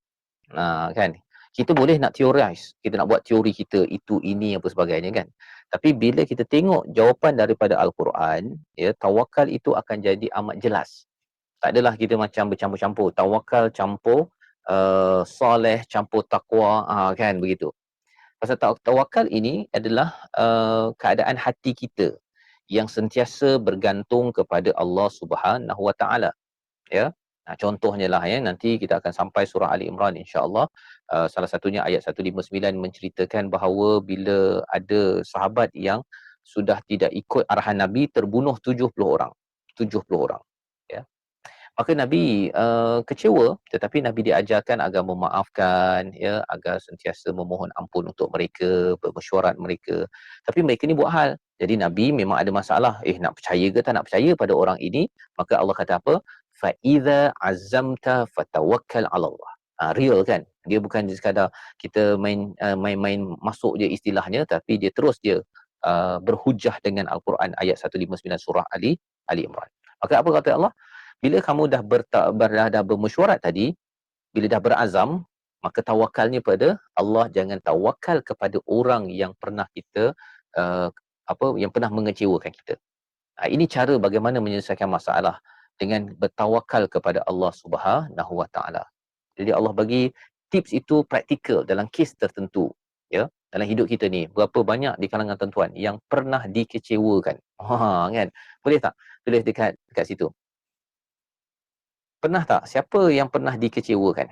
Kan? Kita boleh nak theorize, kita nak buat teori kita itu ini apa sebagainya kan. Tapi bila kita tengok jawapan daripada Al-Quran, ya, tawakal itu akan jadi amat jelas. Tak adalah kita macam bercampur-campur, tawakal campur soleh campur takwa, kan begitu. Pasal tawakal ini adalah keadaan hati kita yang sentiasa bergantung kepada Allah Subhanahu Wa Taala. Ya. Contohnya lah ya, nanti kita akan sampai surah Ali Imran insya-Allah. Salah satunya ayat 159 menceritakan bahawa bila ada sahabat yang sudah tidak ikut arahan Nabi terbunuh 70 orang. 70 orang. Ya. Maka Nabi kecewa, tetapi Nabi diajarkan agar memaafkan, ya, agar sentiasa memohon ampun untuk mereka, bermesyuarat mereka. Tapi mereka ni buat hal. Jadi Nabi memang ada masalah. Nak percaya ke tak nak percaya pada orang ini? Maka Allah kata apa? Fa iza azamta fatawakkal 'ala Allah. Real kan? Dia bukan sekadar kita main masuk je istilahnya, tapi dia terus berhujah dengan Al-Quran ayat 159 surah Ali Imran. Maka apa kata Allah? Bila kamu dah bermesyuarat tadi, bila dah berazam, maka tawakalnya pada Allah, jangan tawakal kepada orang yang pernah kita yang pernah mengecewakan kita. Ini cara bagaimana menyelesaikan masalah dengan bertawakal kepada Allah Subhanahu Wa Taala. Jadi Allah bagi tips itu praktikal dalam kes tertentu, ya. Dalam hidup kita ni, berapa banyak di kalangan tuan-tuan yang pernah dikecewakan. Kan? Boleh tak tulis dekat situ? Pernah tak? Siapa yang pernah dikecewakan?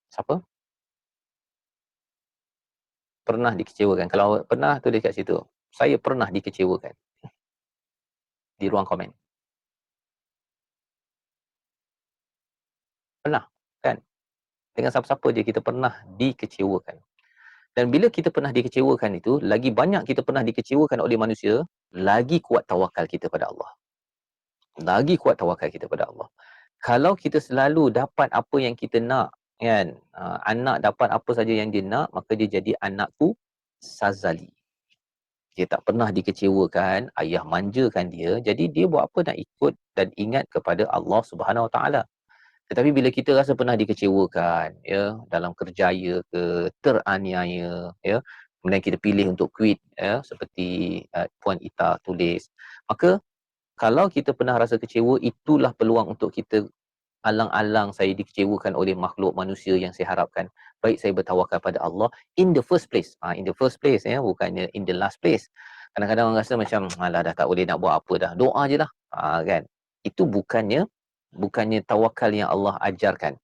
Siapa? Pernah dikecewakan. Kalau pernah, tulis kat situ. Saya pernah dikecewakan. Di ruang komen. Pernah, kan? Dengan siapa-siapa je kita pernah dikecewakan. Dan bila kita pernah dikecewakan itu, lagi banyak kita pernah dikecewakan oleh manusia, lagi kuat tawakal kita pada Allah. Lagi kuat tawakal kita pada Allah. Kalau kita selalu dapat apa yang kita nak, kan, anak dapat apa saja yang dia nak, maka dia jadi anakku sazali. Dia tak pernah dikecewakan, ayah manjakan dia, jadi dia buat apa nak ikut dan ingat kepada Allah Subhanahu Wa Taala. Tetapi bila kita rasa pernah dikecewakan, ya, dalam kerjaya ke, teraniaya, ya, kemudian kita pilih untuk quit, ya, seperti Puan Ita tulis, maka kalau kita pernah rasa kecewa, itulah peluang untuk kita alang-alang saya dikecewakan oleh makhluk manusia yang saya harapkan. Baik saya bertawakal pada Allah in the first place. In the first place, ya, bukannya in the last place. Kadang-kadang orang rasa macam, alah dah tak boleh nak buat apa dah. Doa je lah. Kan? Itu bukannya tawakal yang Allah ajarkan.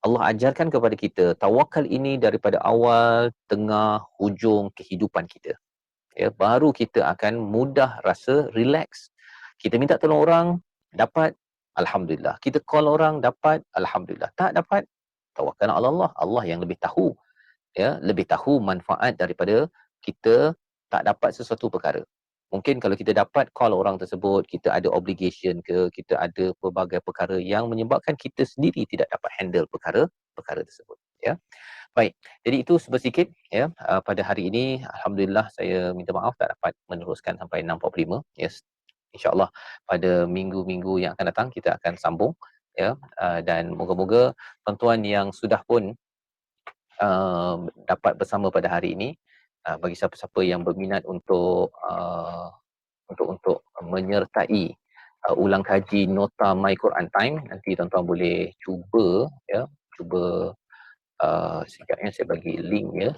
Allah ajarkan kepada kita, tawakal ini daripada awal, tengah, hujung kehidupan kita. Ya, baru kita akan mudah rasa relax. Kita minta tolong orang, dapat, alhamdulillah. Kita call orang, dapat, alhamdulillah. Tak dapat, tawakkal ala Allah. Allah yang lebih tahu, ya, lebih tahu manfaat daripada kita tak dapat sesuatu perkara. Mungkin kalau kita dapat call orang tersebut, kita ada obligation ke, kita ada pelbagai perkara yang menyebabkan kita sendiri tidak dapat handle perkara tersebut, ya. Baik, jadi itu sedikit, ya, pada hari ini. Alhamdulillah, saya minta maaf tak dapat meneruskan sampai 6.45. Yes, InsyaAllah pada minggu-minggu yang akan datang kita akan sambung, ya, dan moga-moga tuan-tuan yang sudah pun dapat bersama pada hari ini, bagi siapa-siapa yang berminat untuk menyertai ulang kaji nota My Quran Time, nanti tuan-tuan boleh cuba, ya, sekejapnya saya bagi link, ya,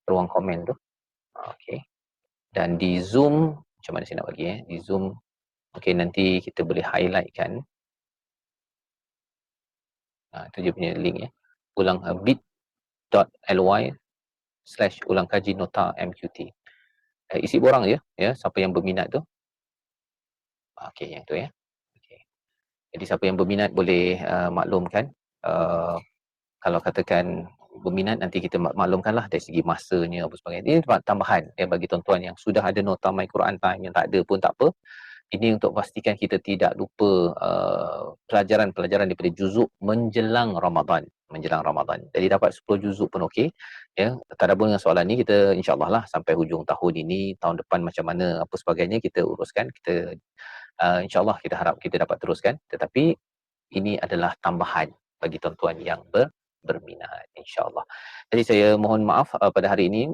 ruang komen tu. Okey. Dan di Zoom, macam mana saya nak bagi, di Zoom, okey, nanti kita boleh highlight kan. Itu je punya link, ya. Ulang bit.ly ulang kaji nota MQT. Isi borang je ya, siapa yang berminat tu. Okey, yang tu ya. Okey. Jadi siapa yang berminat boleh maklumkan. Kalau katakan berminat, nanti kita maklumkanlah dari segi masanya apa sebagainya. Ini tambahan ya bagi tuan-tuan yang sudah ada nota My Quran Time, yang tak ada pun tak apa. Ini untuk pastikan kita tidak lupa pelajaran-pelajaran daripada juzuk menjelang Ramadan. Jadi dapat 10 juzuk pun okey. Ya, tadabbur dengan soalan ni kita insya-Allah lah sampai hujung tahun ini, tahun depan macam mana apa sebagainya kita uruskan. Kita insya-Allah kita harap kita dapat teruskan. Tetapi ini adalah tambahan bagi tuan-tuan yang berminat, insya-Allah. Jadi saya mohon maaf pada hari ini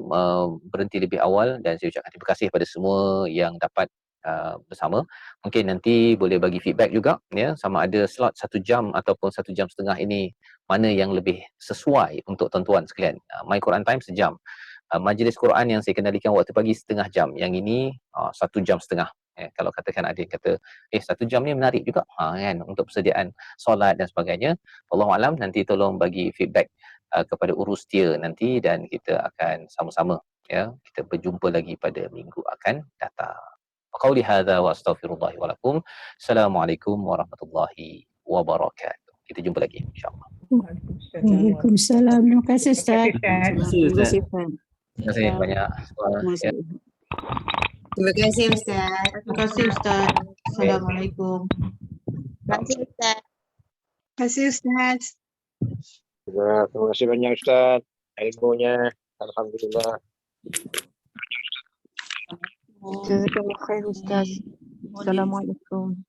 berhenti lebih awal, dan saya ucapkan terima kasih pada semua yang dapat bersama. Mungkin nanti boleh bagi feedback juga ya, sama ada slot 1 jam ataupun 1 jam setengah ini mana yang lebih sesuai untuk tuan-tuan sekalian. My Quran Time sejam. Majlis Quran yang saya kendalikan waktu pagi setengah jam. Yang ini 1 jam setengah. Kalau katakan ada yang kata 1 jam ni menarik juga kan untuk persediaan solat dan sebagainya. Wallahualam, nanti tolong bagi feedback kepada urus dia nanti, dan kita akan sama-sama ya kita berjumpa lagi pada minggu akan datang. Qauli hadza wa astaghfirullahi wa lakum. Assalamualaikum warahmatullahi wabarakatuh. Kita jumpa lagi insya-Allah. Waalaikumsalam. Terima kasih Ustaz. Terima kasih Ustaz. Terima kasih banyak. Ya. Terima kasih Ustaz. Terima kasih Ustaz. Assalamualaikum. Terima kasih Ustaz. Terima kasih Ustaz. Terima kasih banyak Ustaz. Ilmunya alhamdulillah. Jazakallah khair Ustaz. Assalamualaikum.